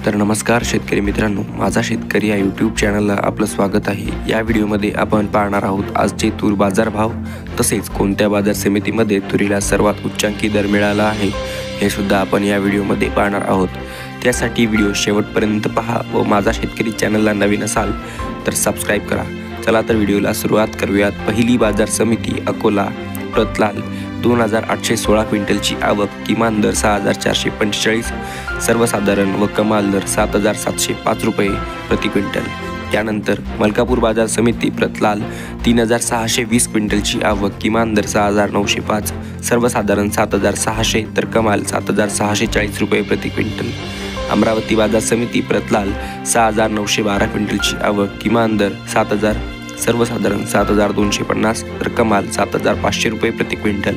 तर नमस्कार शेतकरी मित्रांनो, माझा शेतकरी या यूट्यूब चॅनलला आपलं स्वागत आहे। या व्हिडिओमध्ये आपण पाहणार आहोत आजचे तूर बाजार भाव, तसेच कोणत्या बाजार समितीमध्ये तुरीला सर्वात उच्चांकी दर मिळाला आहे हे सुद्धा आपण या व्हिडिओमध्ये पाहणार आहोत। त्यासाठी व्हिडिओ शेवटपर्यंत पहा व माझा शेतकरी चॅनलला नवीन असाल तर सबस्क्राइब करा। चला तर व्हिडिओला सुरुवात करूयात। पहिली बाजार समिती अकोला, प्रतलाल 2816 क्विंटलची आवक, किमान दर 6445, सर्वसाधारण व कमाल दर 7705 रुपये प्रति क्विंटल। त्यानंतर मलकापूर बाजार समिती प्रतलाल 3620 क्विंटलची आवक, किमान दर 6905, सर्वसाधारण 7600 तर कमाल 7640 रुपये प्रति क्विंटल। अमरावती बाजार समिती प्रतलाल 6912 क्विंटलची आवक, किमान दर 7000, सर्वसाधारण 7250 तर कमाल 7500 रुपये प्रति क्विंटल।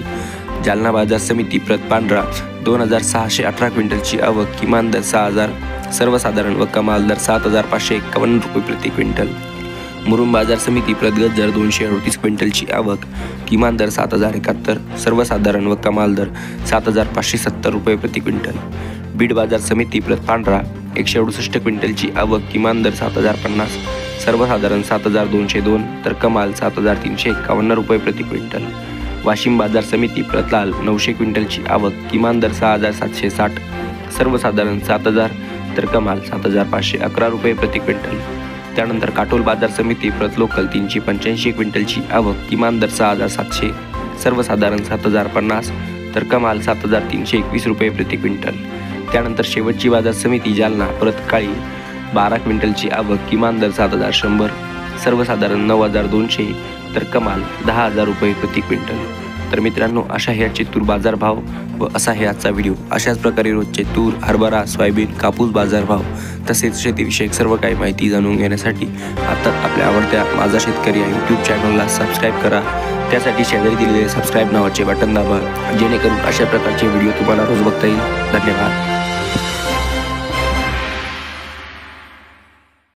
जालना बाजार समिती प्रतपांढरा 2618 क्विंटलची आवक, किमान दर 6000, सर्वसाधारण व कमाल दर 7551 रुपये प्रति क्विंटल। मुरुम बाजार समिती प्रतगज्जर 238 क्विंटलची आवक, किमान दर 7071, सर्वसाधारण व कमाल दर 7570 रुपये प्रति क्विंटल। बीड बाजार समिती प्रतपांढरा 168 क्विंटलची आवक, किमान दर 7050, सर्वसाधारण 7202 तर कमाल 7351 रुपये प्रति क्विंटल। वाशिम बाजार समिती प्रतलाल 900 क्विंटलची आवक, किमान दर 6760, सर्वसाधारण 7000 तर कमाल 7511 रुपये प्रति क्विंटल। त्यानंतर काटोल बाजार समिती प्रतलोकल 385 क्विंटलची आवक, किमान दर 6700, सर्वसाधारण 7050 तर कमाल 7321 रुपये प्रति क्विंटल। त्यानंतर शेवटची बाजार समिती जालना प्रतकाळी 12 क्विंटलची आवक, किमान दर 7100, सर्वसाधारण 9200 तर कमाल 10000 रुपये प्रति क्विंटल। तर मित्रांनो, अशा हे आजचे तूर बाजार भाव व असा हे आजचा व्हिडिओ। अशाच प्रकारे रोजचे तूर, हरभरा, सोयाबीन, कापूस बाजार भाव तसेच शेतीविषयक सर्व काही माहिती जाणून घेण्यासाठी आता आपल्या आवडत्या माझा शेतकरी या यूट्यूब चॅनलला सबस्क्राइब करा। त्यासाठी शेजारी दिलेले सबस्क्राइब नावाचे बटन दाबा, जेणेकरून अशा प्रकारचे व्हिडिओ तुम्हाला रोज बघता येईल। धन्यवाद।